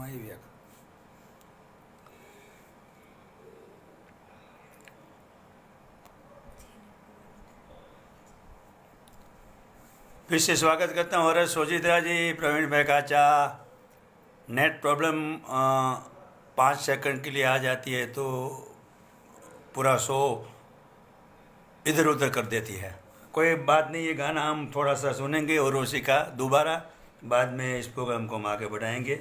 आई व्यक फिर से स्वागत करता हूँ हर्ष सोजित्रा जी, प्रवीण भाई काचा। नेट प्रॉब्लम 5 सेकंड के लिए आ जाती है तो पूरा शो इधर उधर कर देती है। कोई बात नहीं, ये गाना हम थोड़ा सा सुनेंगे और उसी का दोबारा बाद में इस प्रोग्राम को हम आगे बढ़ाएंगे।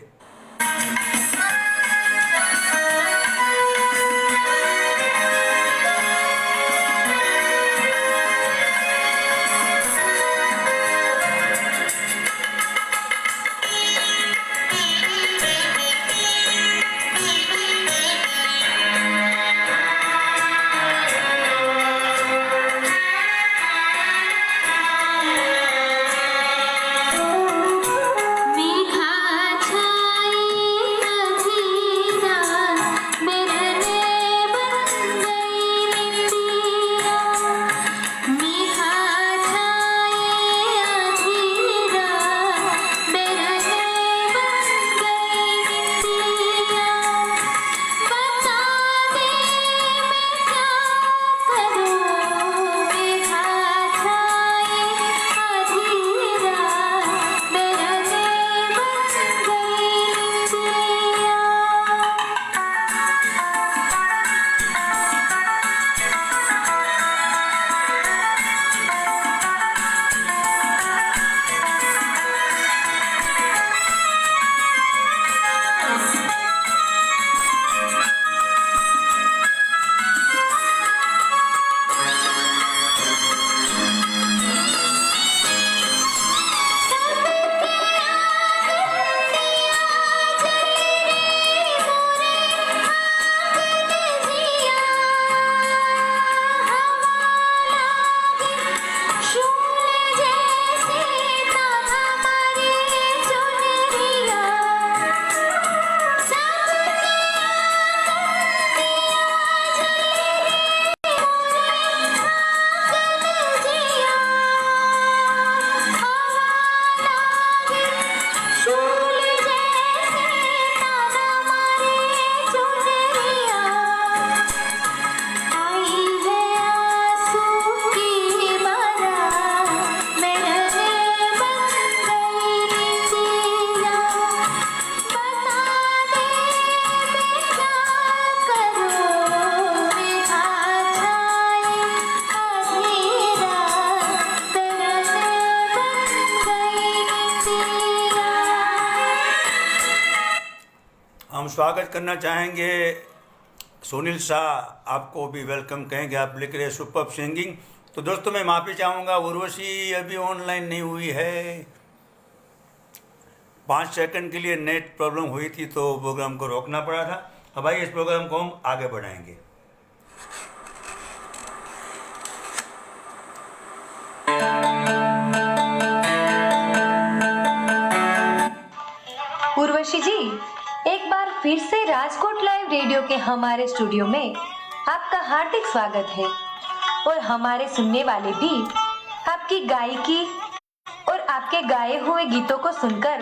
स्वागत करना चाहेंगे सुनील शाह, आपको भी वेलकम कहेंगे। आप लिख रहे सुपर सिंगिंग। तो दोस्तों मैं माफ़ी चाहूँगा, उर्वशी अभी ऑनलाइन नहीं हुई है। 5 सेकंड के लिए नेट प्रॉब्लम हुई थी तो प्रोग्राम को रोकना पड़ा था। अब आइए इस प्रोग्राम को हम आगे बढ़ाएंगे। उर्वशी जी, एक बार फिर से राजकोट लाइव रेडियो के हमारे स्टूडियो में आपका हार्दिक स्वागत है। और हमारे सुनने वाले भी आपकी गायकी और आपके गाए हुए गीतों को सुनकर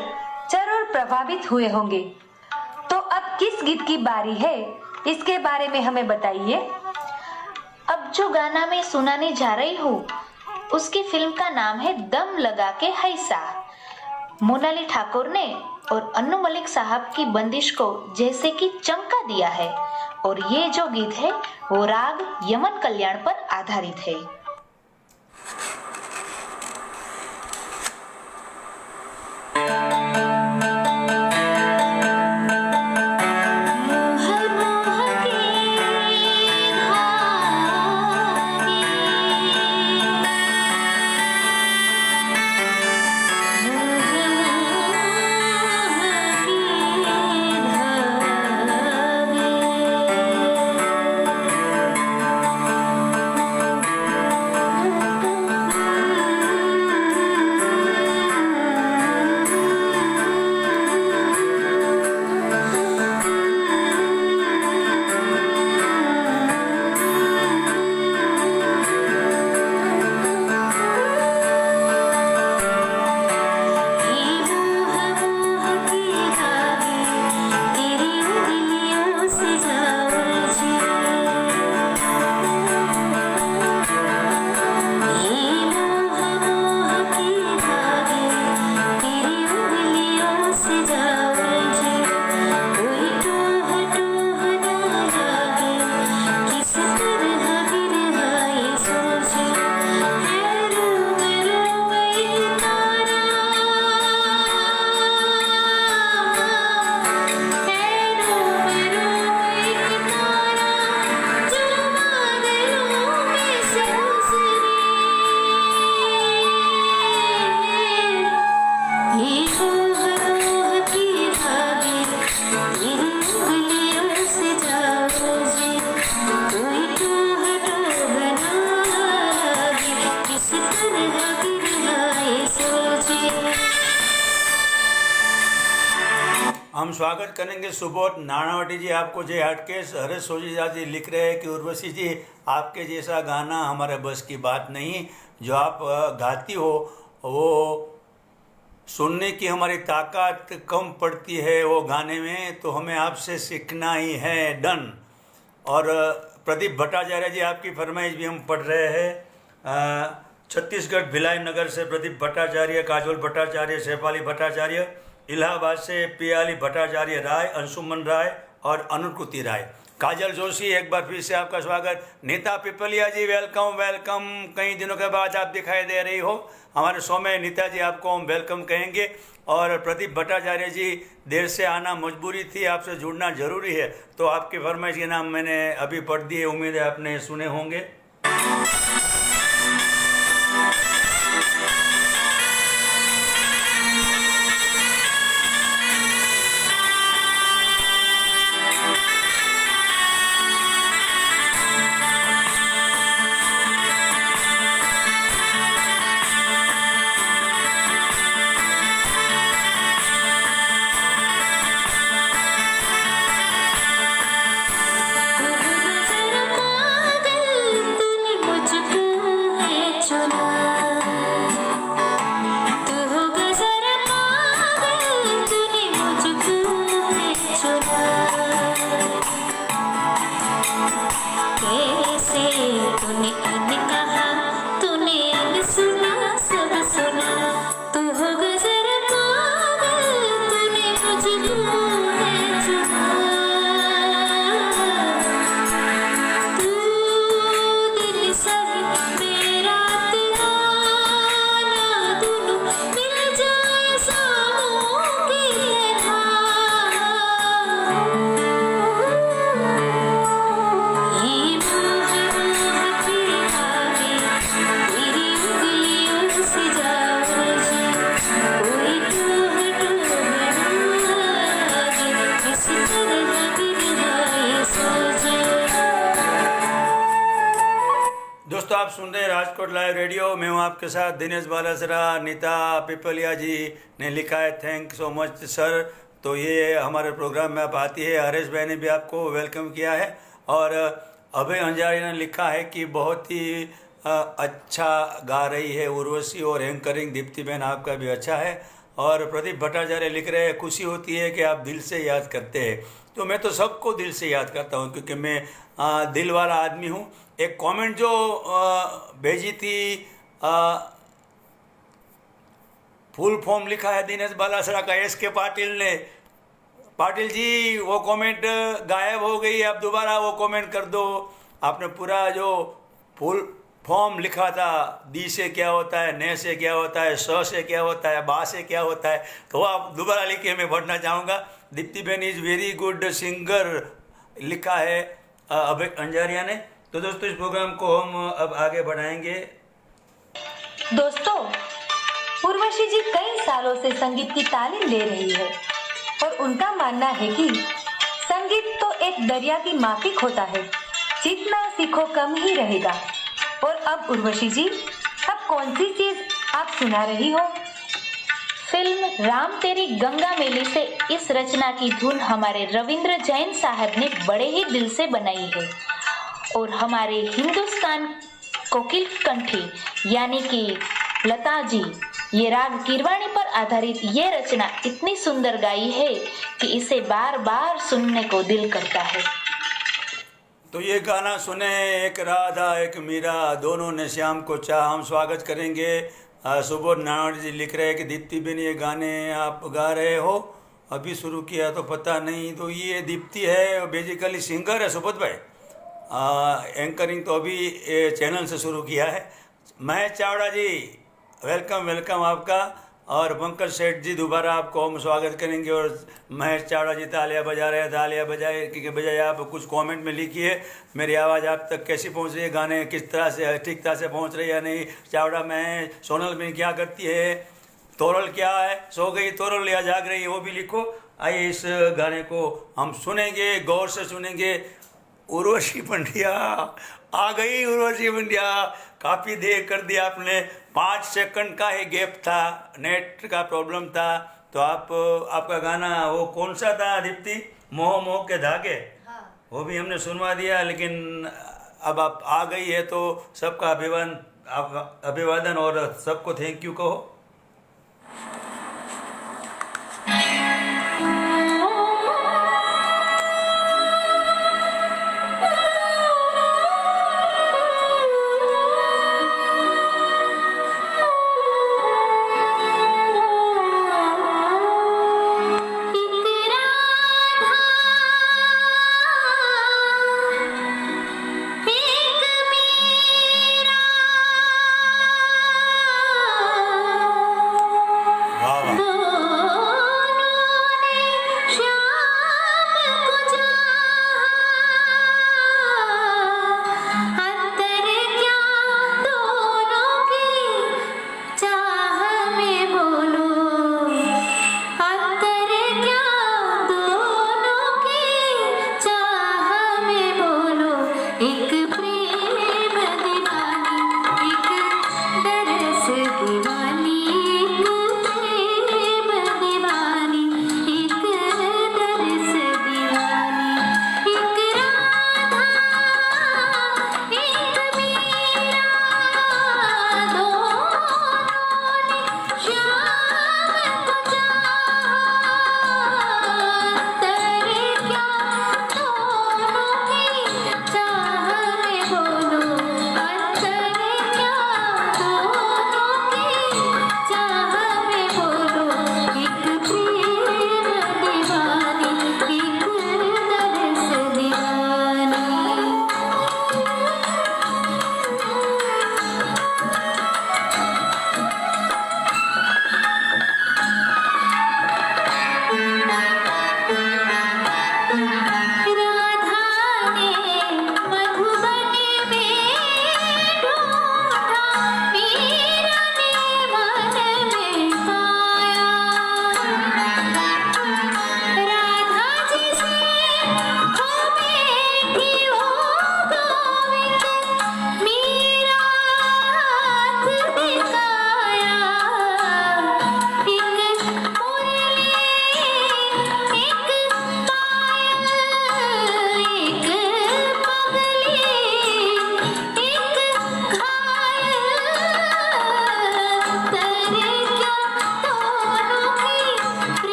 जरूर प्रभावित हुए होंगे। तो अब किस गीत की बारी है, इसके बारे में हमें बताइए। अब जो गाना मैं सुनाने जा रही हूँ उसकी फिल्म का नाम है दम लगा के हैसा। मोनाली ठाकुर ने और अन्नू मलिक साहब की बंदिश को जैसे कि चमका दिया है। और ये जो गीत है वो राग यमन कल्याण पर आधारित है। स्वागत करेंगे सुबोध नानावटी जी आपको जय हटकेश। हरेश सोजीजा जी लिख रहे हैं कि उर्वशी जी आपके जैसा गाना हमारे बस की बात नहीं, जो आप गाती हो वो सुनने की हमारी ताकत कम पड़ती है वो गाने में, तो हमें आपसे सीखना ही है डन। और प्रदीप भट्टाचार्य जी आपकी फरमाइश भी हम पढ़ रहे हैं। छत्तीसगढ़ भिलाई नगर से प्रदीप भट्टाचार्य, काजोल भट्टाचार्य, शेफाली भट्टाचार्य, इलाहाबाद से पियाली भट्टाचार्य राय, अंशुमन राय और अनुकृति राय। काजल जोशी एक बार फिर से आपका स्वागत। नीता पिपलिया जी वेलकम वेलकम, कई दिनों के बाद आप दिखाई दे रही हो हमारे शो में। नीता जी आपको हम वेलकम कहेंगे। और प्रदीप भट्टाचार्य जी देर से आना मजबूरी थी, आपसे जुड़ना जरूरी है, तो आपकी फरमाइश के नाम मैंने अभी पढ़ दिए, उम्मीद है आपने सुने होंगे। दोस्तों आप सुन रहे हैं राजकोट लाइव रेडियो, मैं हूं आपके साथ दिनेश बालासरा। नीता पिपलिया जी ने लिखा है थैंक सो मच सर, तो ये हमारे प्रोग्राम में आप आती है। हरेश भाई ने भी आपको वेलकम किया है। और अभय अंजारी ने लिखा है कि बहुत ही अच्छा गा रही है उर्वशी, और एंकरिंग दीप्ति बहन आपका भी अच्छा है। और प्रदीप भट्टाचार्य लिख रहे हैं खुशी होती है कि आप दिल से याद करते हैं। तो मैं तो सबको दिल से याद करता हूँ, क्योंकि मैं दिल वाला आदमी हूँ। एक कमेंट जो भेजी थी, फुल फॉर्म लिखा है दिनेश बालासरा का, SK पाटिल ने। पाटिल जी वो कमेंट गायब हो गई, आप दोबारा वो कमेंट कर दो। आपने पूरा जो फुल फॉर्म लिखा था, दी से क्या होता है, ने से क्या होता है, स से क्या होता है, बा से क्या होता है, तो आप दोबारा लिखिए, मैं पढ़ना चाहूँगा। दीप्ति बहन इज़ वेरी गुड सिंगर लिखा है अभय अंजारिया ने। तो दोस्तों इस प्रोग्राम को हम अब आगे बढ़ाएंगे। दोस्तों, उर्वशी जी कई सालों से संगीत की तालीम ले रही है और उनका मानना है कि संगीत तो एक दरिया की माफिक होता है, जितना सीखो कम ही रहेगा। और अब उर्वशी जी, अब कौन सी चीज आप सुना रही हो? फिल्म राम तेरी गंगा मेली से इस रचना की धुन हमारे रविंद्र जैन साहब ने बड़े ही दिल से बनाई है। और हमारे हिंदुस्तान कोकिल कंठी यानी कि लता जी ये राग कीरवाणी पर आधारित ये रचना इतनी सुंदर गाई है कि इसे बार बार सुनने को दिल करता है। तो ये गाना सुने, एक राधा एक मीरा, दोनों ने श्याम को चाहा। हम स्वागत करेंगे। सुबोध नारायण जी लिख रहे हैं कि दीप्ति बेन ये गाने आप गा रहे हो, अभी शुरू किया तो पता नहीं। तो ये दीप्ति है, बेसिकली सिंगर है सुबोध भाई। एंकरिंग तो अभी चैनल से शुरू किया है। महेश चावड़ा जी वेलकम वेलकम आपका। और पंकज सेठ जी दोबारा आपको हम स्वागत करेंगे। और महेश चावड़ा जी तालियां बजा रहे हैं, तालियां बजाए के बजाय आप कुछ कमेंट में लिखिए मेरी आवाज़ आप तक कैसी पहुंच रही है, गाने किस तरह से ठीक तरह से पहुंच रही है या नहीं। चावड़ा में सोनल में क्या करती है, तोरल क्या है, सो गई तोरल या जाग रही है, वो भी लिखो। आइए इस गाने को हम सुनेंगे, गौर से सुनेंगे। उर्वशी पंड्या आ गई, उर्वशी पंड्या काफ़ी देर कर दिया आपने। 5 सेकंड का ही गैप था, नेट का प्रॉब्लम था, तो आपका गाना वो कौन सा था दीप्ति, मोह मोह के धागे, वो भी हमने सुनवा दिया। लेकिन अब आप आ गई है तो सबका अभिवादन और सबको थैंक यू कहो।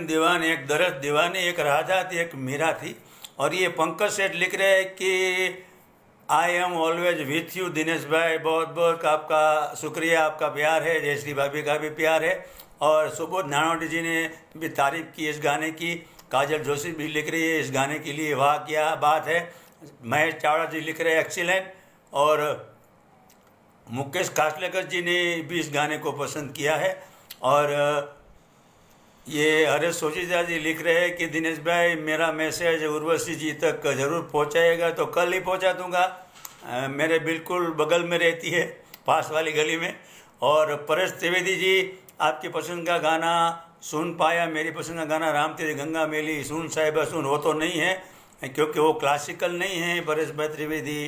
दीवानी, एक दरस दीवानी, एक राधा थी, एक मीरा थी। और ये पंकज सेठ लिख रहे हैं कि I am always with you. Dinesh भाई बहुत बहुत आपका शुक्रिया, आपका प्यार है, जयश्री भाभी का भी प्यार है। और सुबोध नानोटी जी ने भी तारीफ की इस गाने की। काजल जोशी भी लिख रही है इस गाने के लिए, वाह क्या बात है। महेश चावड़ा जी लिख रहे हैं एक्सीलेंट। और मुकेश कासलेकर जी ने भी इस गाने को पसंद किया है। और ये हरेश सोचीजा जी लिख रहे हैं कि दिनेश भाई मेरा मैसेज उर्वशी जी तक ज़रूर पहुंचाएगा, तो कल ही पहुंचा दूंगा। मेरे बिल्कुल बगल में रहती है, पास वाली गली में। और परेश त्रिवेदी जी आपकी पसंद का गाना सुन पाया, मेरी पसंद का गाना राम तेरी गंगा मेली सुन साहिबा सुन, वो तो नहीं है क्योंकि वो क्लासिकल नहीं है। परेश भाई त्रिवेदी।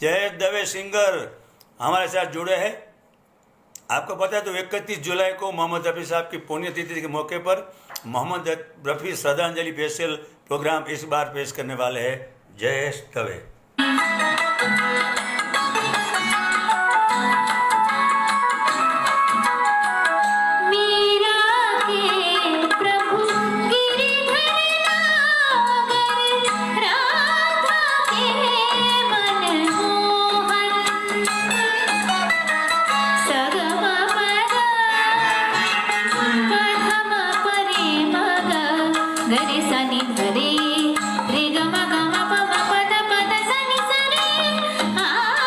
जयेश दवे सिंगर हमारे साथ जुड़े हैं। आपको पता है तो 31 जुलाई को मोहम्मद रफ़ी साहब की पुण्यतिथि के मौके पर मोहम्मद रफ़ी श्रद्धांजलि स्पेशल प्रोग्राम इस बार पेश करने वाले हैं जयेश दवे। रे ग म ग म प म प द प द स नि स रे आ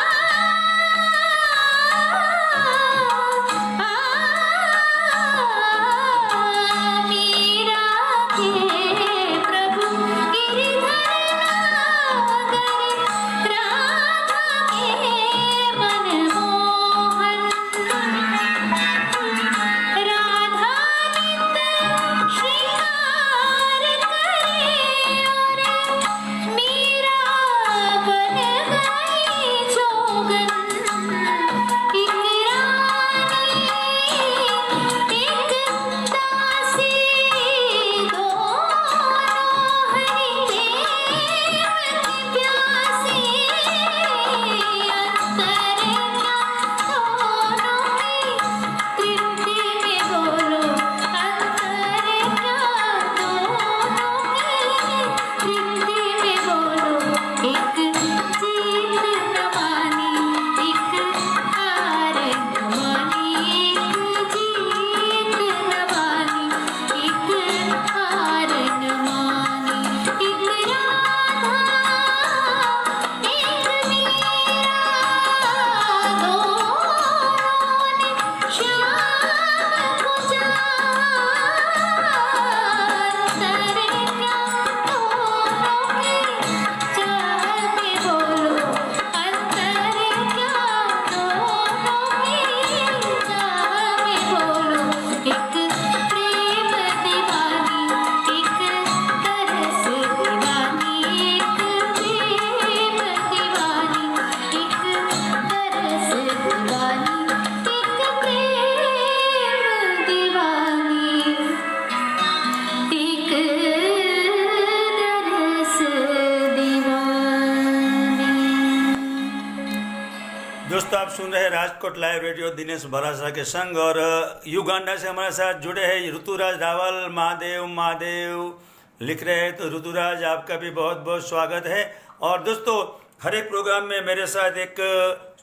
दोस्तों आप सुन रहे हैं राजकोट लाइव रेडियो दिनेश भरासा के संग, और युगांडा से हमारे साथ जुड़े हैं ऋतुराज रावल। महादेव महादेव लिख रहे हैं, तो ऋतुराज आपका भी बहुत बहुत स्वागत है। और दोस्तों हर एक प्रोग्राम में मेरे साथ एक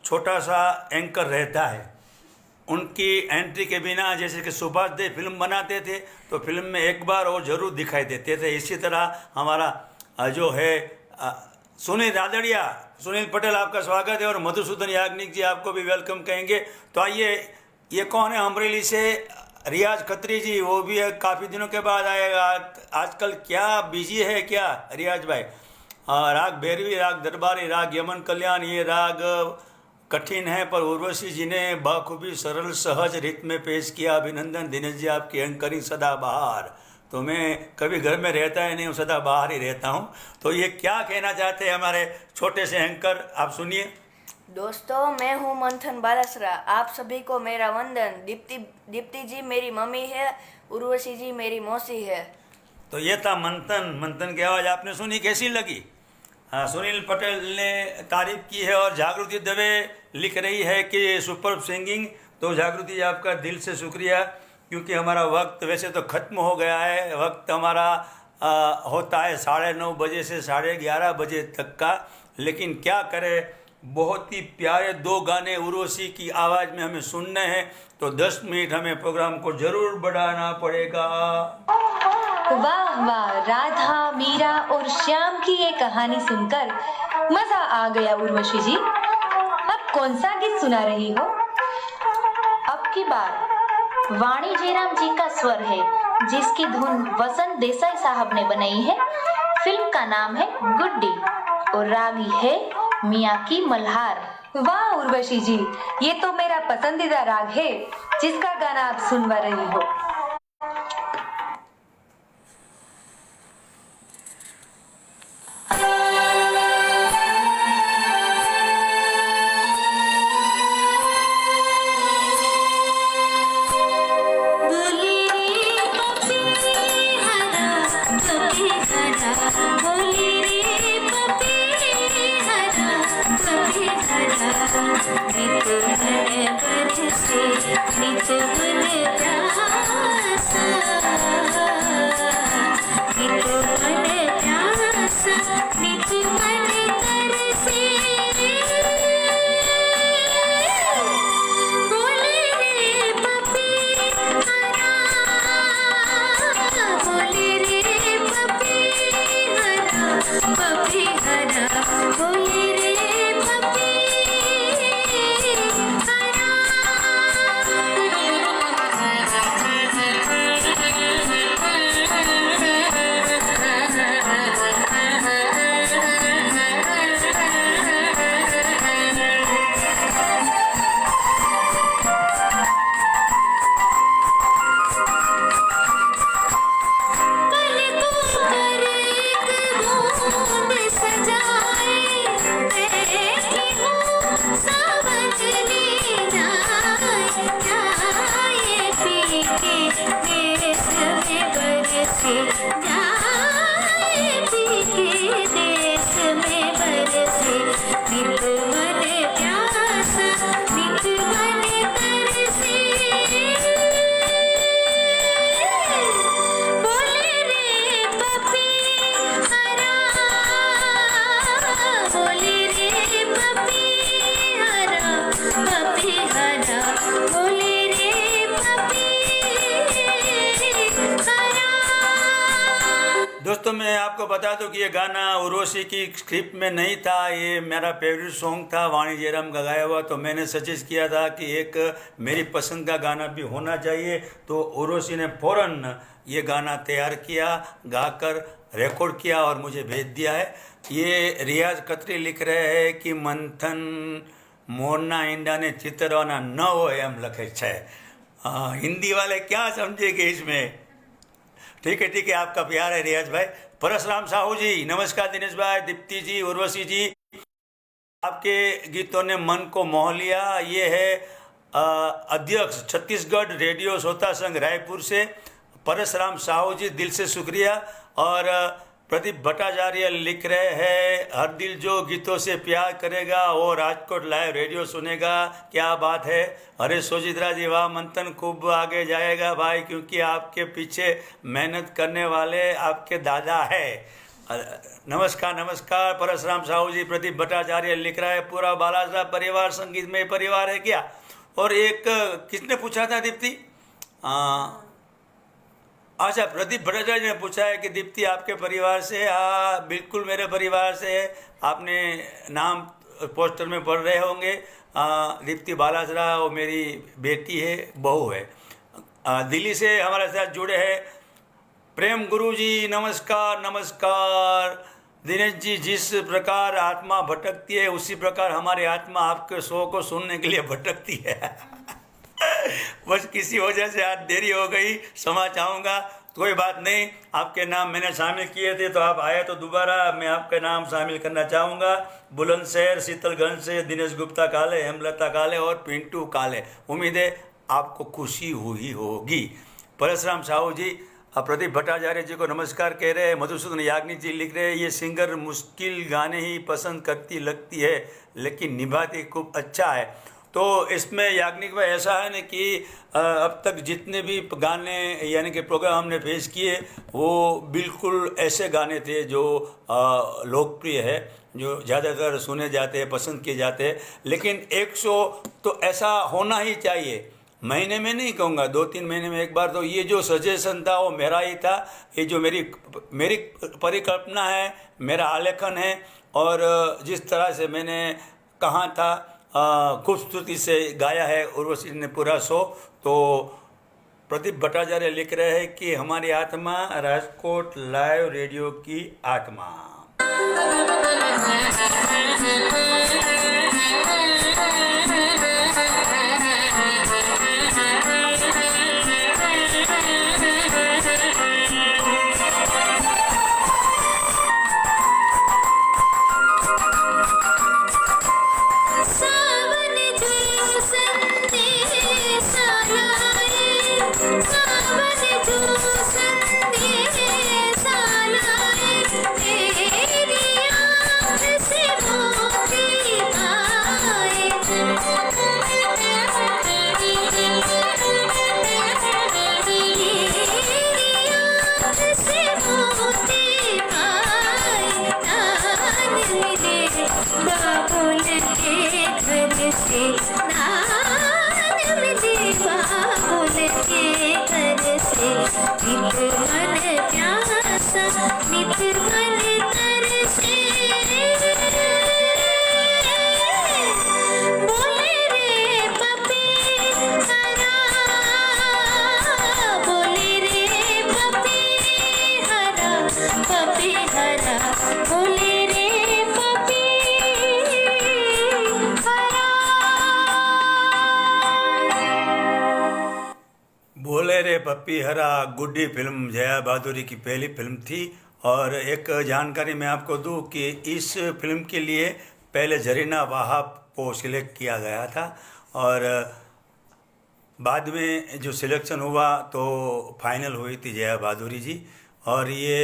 छोटा सा एंकर रहता है। उनकी एंट्री के बिना, जैसे कि सुभाष देव फिल्म बनाते थे तो फिल्म में एक बार वो जरूर दिखाई देते थे, इसी तरह हमारा जो है सुनील रादड़िया, सुनील पटेल आपका स्वागत है। और मधुसूदन याग्निक जी आपको भी वेलकम कहेंगे। तो आइए, ये कौन है अमरेली से? रियाज खत्री जी, वो भी काफ़ी दिनों के बाद आएगा। आजकल क्या बिजी है क्या रियाज भाई? राग भैरवी, राग दरबारी, राग यमन कल्याण, ये राग कठिन है पर उर्वशी जी ने बखूबी सरल सहज रीत में पेश किया। अभिनंदन दिनेश जी, आपकी एंकरिंग सदा बहार। तो मैं कभी घर में रहता ही नहीं हूँ, सदा बाहर ही रहता हूँ। तो ये क्या कहना चाहते हैं हमारे छोटे से एंकर, आप सुनिए। दोस्तों, मैं हूँ मंथन बालासरा। आप सभी को मेरा वंदन। दीप्ति जी मेरी मम्मी है, उर्वशी जी मेरी मौसी है। तो ये था मंथन की आवाज़ आपने सुनी, कैसी लगी? हाँ, सुनील पटेल ने तारीफ की है और जागृति दवे लिख रही है कि सुपर सिंगिंग। तो जागृति आपका दिल से शुक्रिया, क्योंकि हमारा वक्त वैसे तो ख़त्म हो गया है। वक्त हमारा होता है 9:30 बजे से 11:30 बजे तक का, लेकिन क्या करें, बहुत ही प्यारे 2 गाने उर्वशी की आवाज़ में हमें सुनने हैं। तो 10 मिनट हमें प्रोग्राम को ज़रूर बढ़ाना पड़ेगा। वाह वाह, राधा, मीरा और श्याम की ये कहानी सुनकर मजा आ गया उर्वशी जी। अब कौन सा गीत सुना रही हो? अब की बार वाणी जयराम जी का स्वर है, जिसकी धुन वसंत देसाई साहब ने बनाई है। फिल्म का नाम है गुड्डी और रागी है मियाँ की मल्हार। वाह उर्वशी जी, ये तो मेरा पसंदीदा राग है जिसका गाना आप सुनवा रही हो। दोस्तों मैं आपको बता दूं कि ये गाना उर्वशी की स्क्रिप्ट में नहीं था, ये मेरा फेवरेट सॉन्ग था, वाणी जयराम का गाया हुआ। तो मैंने सजेस्ट किया था कि एक मेरी पसंद का गाना भी होना चाहिए। तो उर्वशी ने फौरन ये गाना तैयार किया, गाकर रिकॉर्ड किया और मुझे भेज दिया है। ये रियाज खत्री लिख रहे हैं कि मंथन मोरना ईंडा ने चितरवाना न हो एम लखे छे। हिंदी वाले क्या समझेंगे इसमें? ठीक है, आपका प्यार है रियाज भाई। परशुराम साहू जी नमस्कार। दिनेश भाई, दीप्ति जी, उर्वशी जी, आपके गीतों ने मन को मोह लिया। ये है अध्यक्ष छत्तीसगढ़ रेडियो श्रोता संघ रायपुर से परशुराम साहू जी, दिल से शुक्रिया। और प्रदीप भट्टाचार्य लिख रहे हैं, हर दिल जो गीतों से प्यार करेगा वो राजकोट लाइव रेडियो सुनेगा। क्या बात है। अरे सोजित्रा जी वाह, मंथन खूब आगे जाएगा भाई, क्योंकि आपके पीछे मेहनत करने वाले आपके दादा है। नमस्कार नमस्कार परशुराम साहू जी। प्रदीप भट्टाचार्य लिख रहा है, पूरा बालासरा परिवार संगीत में परिवार है क्या। और एक किसने पूछा था दीप्ति, अच्छा प्रदीप भट्टाचार्य ने पूछा है कि दीप्ति आपके परिवार से। हाँ बिल्कुल मेरे परिवार से है। आपने नाम पोस्टर में पढ़ रहे होंगे। दीप्ति बालासरा वो मेरी बेटी है, बहू है। दिल्ली से हमारे साथ जुड़े हैं प्रेम गुरु जी। नमस्कार नमस्कार। दिनेश जी, जिस प्रकार आत्मा भटकती है उसी प्रकार हमारी आत्मा आपके शो को सुनने के लिए भटकती है। बस किसी वजह से आज देरी हो गई, क्षमा चाहूँगा। कोई बात नहीं, आपके नाम मैंने शामिल किए थे तो आप आए तो दोबारा मैं आपका नाम शामिल करना चाहूँगा। बुलंदशहर शीतलगंज से दिनेश गुप्ता काले, हेमलता काले और पिंटू काले। उम्मीद है आपको खुशी हुई होगी। परशुराम साहू जी प्रदीप भट्टाचार्य जी को नमस्कार कह रहे हैं। मधुसूदन याग्निक जी लिख रहे हैं, ये सिंगर मुश्किल गाने ही पसंद करती लगती है लेकिन निभाती खूब अच्छा है। तो इसमें याग्निक भाई ऐसा है ना कि अब तक जितने भी गाने यानी कि प्रोग्राम हमने पेश किए वो बिल्कुल ऐसे गाने थे जो लोकप्रिय है, जो ज़्यादातर सुने जाते हैं, पसंद किए जाते हैं। लेकिन एक शो तो ऐसा होना ही चाहिए, महीने में नहीं कहूँगा, 2-3 महीने में एक बार। तो ये जो सजेशन था वो मेरा ही था, ये जो मेरी परिकल्पना है, मेरा आलेखन है। और जिस तरह से मैंने कहा था खूबसूरती से गाया है उर्वशी ने पूरा शो। तो प्रदीप भट्टाचार्य लिख रहे हैं कि हमारी आत्मा राजकोट लाइव रेडियो की आत्मा। पप्पी हरा गुड्डी फिल्म जया बहादुरी की पहली फिल्म थी। और एक जानकारी मैं आपको दूं कि इस फिल्म के लिए पहले जरीना वाहब को सिलेक्ट किया गया था और बाद में जो सिलेक्शन हुआ तो फाइनल हुई थी जया बहादुरी जी। और ये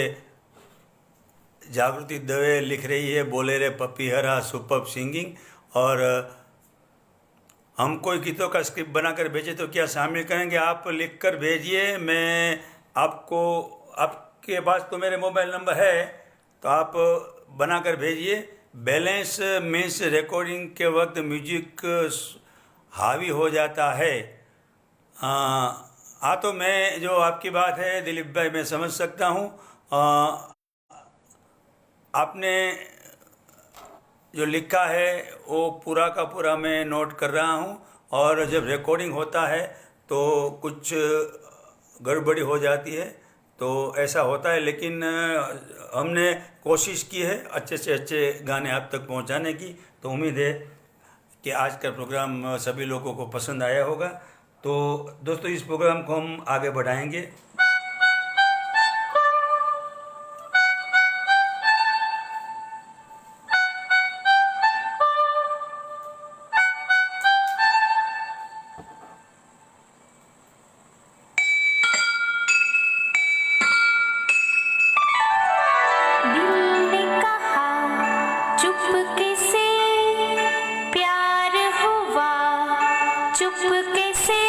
जागृति दवे लिख रही है, बोले रे पप्पी हरा सुपर्ब सिंगिंग। और हम कोई गीतों का स्क्रिप्ट बनाकर भेजे तो क्या शामिल करेंगे, आप लिखकर भेजिए। मैं आपको, आपके पास तो मेरे मोबाइल नंबर है तो आप बनाकर भेजिए। बैलेंस मीन्स रिकॉर्डिंग के वक्त म्यूजिक हावी हो जाता है। हाँ तो मैं जो आपकी बात है दिलीप भाई मैं समझ सकता हूँ। आपने जो लिखा है वो पूरा का पूरा मैं नोट कर रहा हूँ। और जब रिकॉर्डिंग होता है तो कुछ गड़बड़ी हो जाती है तो ऐसा होता है, लेकिन हमने कोशिश की है अच्छे से अच्छे गाने आप तक पहुँचाने की। तो उम्मीद है कि आज का प्रोग्राम सभी लोगों को पसंद आया होगा। तो दोस्तों इस प्रोग्राम को हम आगे बढ़ाएंगे। चुपके से प्यार हुआ, चुपके से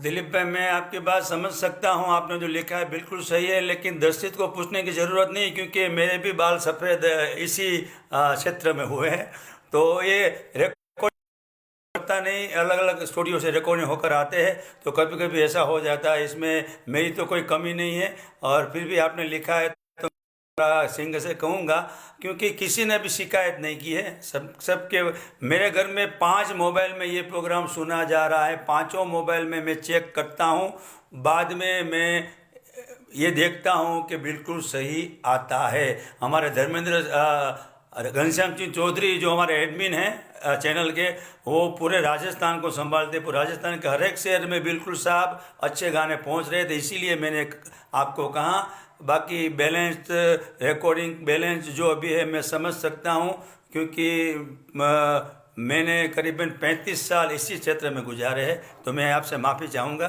दिलीप भाई, मैं आपकी बात समझ सकता हूँ, आपने जो लिखा है बिल्कुल सही है, लेकिन दर्शित को पूछने की ज़रूरत नहीं, क्योंकि मेरे भी बाल सफ़ेद इसी क्षेत्र में हुए हैं। तो ये रिकॉर्ड पता नहीं, अलग अलग स्टूडियो से रिकॉर्डिंग होकर आते हैं, तो कभी कभी ऐसा हो जाता है। इसमें मेरी तो कोई कमी नहीं है, और फिर भी आपने लिखा है तो सिंह से कहूँगा, क्योंकि किसी ने भी शिकायत नहीं की है। सबके मेरे घर में 5 मोबाइल में ये प्रोग्राम सुना जा रहा है, 5 मोबाइल में मैं चेक करता हूँ, बाद में मैं ये देखता हूँ कि बिल्कुल सही आता है। हमारे धर्मेंद्र घनश्याम सिंह चौधरी जो हमारे एडमिन हैं चैनल के, वो पूरे राजस्थान को संभालते, पूरे राजस्थान के हर एक शहर में बिल्कुल साफ अच्छे गाने पहुंच रहे थे, इसीलिए मैंने आपको कहा। बाकी बैलेंस रिकॉर्डिंग बैलेंस जो अभी है मैं समझ सकता हूं, क्योंकि मैंने करीबन 35 साल इसी क्षेत्र में गुजारे हैं, तो मैं आपसे माफ़ी चाहूँगा।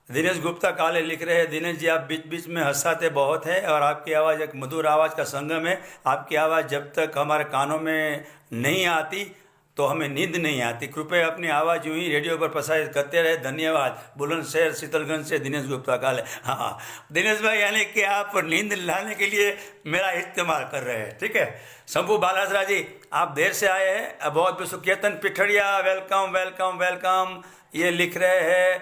दिनेश गुप्ता काले लिख रहे हैं, दिनेश जी आप बीच बीच में हंसाते बहुत है, और आपकी आवाज़ एक मधुर आवाज़ का संगम है। आपकी आवाज़ जब तक हमारे कानों में नहीं आती तो हमें नींद नहीं आती। कृपया अपनी आवाज़ यूँ ही रेडियो पर प्रसारित करते रहे। धन्यवाद। बुलंदशहर शीतलगंज से दिनेश गुप्ता काले। हाँ दिनेश भाई, यानी कि आप नींद लाने के लिए मेरा इस्तेमाल कर रहे हैं, ठीक है। शंभू बालासरा जी, आप देर से आए हैं, बहुत बहुत केतन पिठड़िया, वेलकम वेलकम वेलकम। ये लिख रहे हैं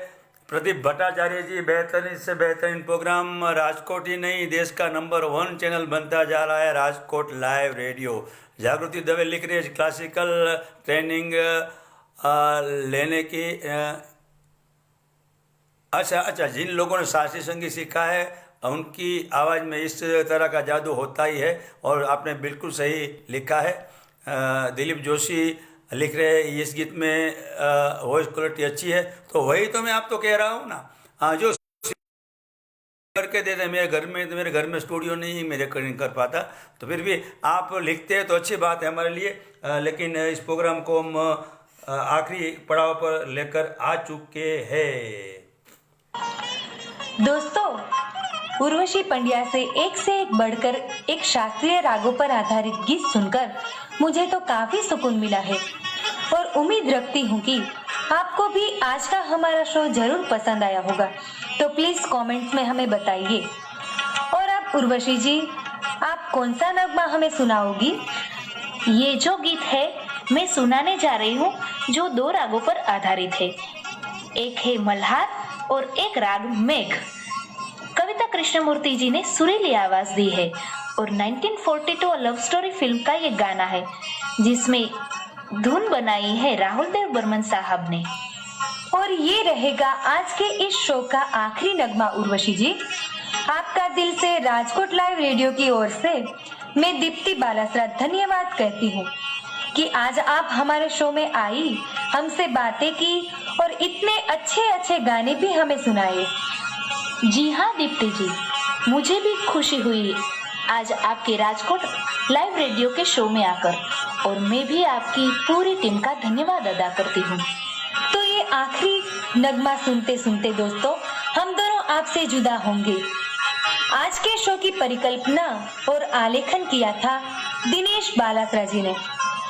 प्रदीप भट्टाचार्य जी, बेहतरीन से बेहतरीन प्रोग्राम, राजकोट ही नहीं देश का नंबर 1 चैनल बनता जा रहा है राजकोट लाइव रेडियो। जागृति दवे लिख रही है क्लासिकल ट्रेनिंग लेने की। अच्छा, जिन लोगों ने शास्त्रीय संगीत सीखा है उनकी आवाज़ में इस तरह का जादू होता ही है, और आपने बिल्कुल सही लिखा है। दिलीप जोशी लिख रहे हैं इस गीत में वॉइस क्वालिटी अच्छी है, तो वही तो मैं आपको कह रहा हूँ ना। जो करके देते, मेरे घर में स्टूडियो नहीं, मैं रिकॉर्डिंग कर पाता, तो फिर भी आप लिखते हैं तो अच्छी बात है हमारे लिए। लेकिन इस प्रोग्राम को हम आखिरी पड़ाव पर लेकर आ चुके हैं। दोस्तों, उर्वशी पंड्या से एक बढ़कर एक शास्त्रीय रागों पर आधारित गीत सुनकर मुझे तो काफी सुकून मिला है, और उम्मीद रखती हूँ कि आपको भी आज का हमारा शो जरूर पसंद आया होगा। तो प्लीज कमेंट्स में हमें बताइए। और आप उर्वशी जी, आप कौन सा नगमा हमें सुनाओगी? ये जो गीत है मैं सुनाने जा रही हूँ, जो 2 रागों पर आधारित है। एक है मल्हार और एक राग मेघ। कविता कृष्णमूर्ति जी ने सुरीली आवाज दी है, और 1942 लव स्टोरी फिल्म का ये गाना है, जिसमें धुन बनाई है राहुल देव बर्मन साहब ने। और ये रहेगा आज के इस शो का आखिरी नगमा। उर्वशी जी, आपका दिल से राजकोट लाइव रेडियो की ओर से मैं दीप्ति बालासरा धन्यवाद कहती हूँ कि आज आप हमारे शो में आई, हमसे बातें की और इतने अच्छे अच्छे गाने भी हमें सुनाए। जी हाँ दीप्ति जी, मुझे भी खुशी हुई आज आपके राजकोट लाइव रेडियो के शो में आकर, और मैं भी आपकी पूरी टीम का धन्यवाद अदा करती हूँ। तो ये आखिरी नगमा सुनते सुनते दोस्तों हम दोनों आपसे जुदा होंगे। आज के शो की परिकल्पना और आलेखन किया था दिनेश बालासरा जी ने।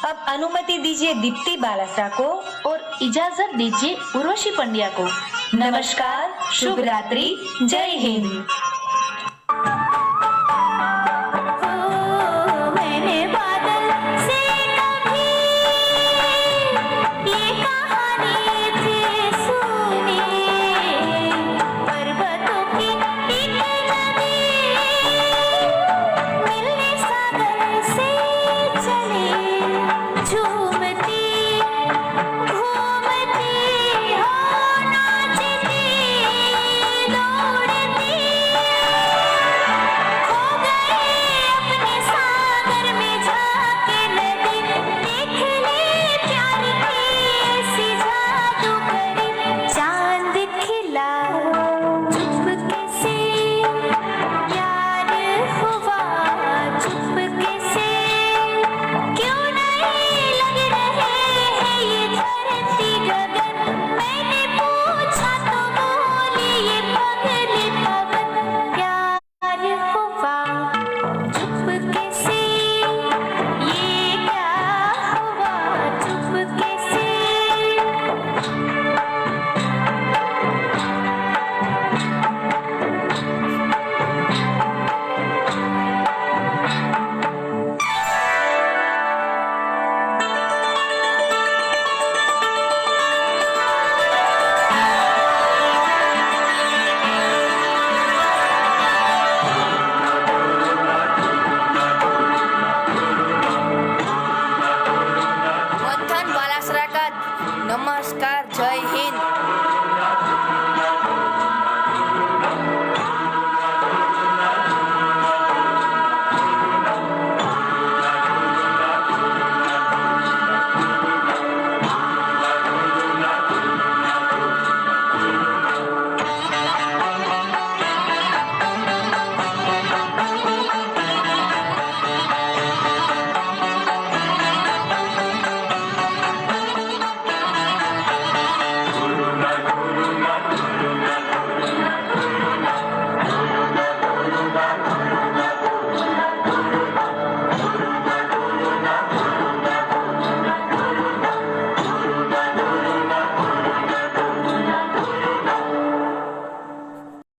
अब अनुमति दीजिए दीप्ति बालासरा को और इजाजत दीजिए उर्वशी पंड्या को। नमस्कार, शुभ रात्रि, जय हिंद।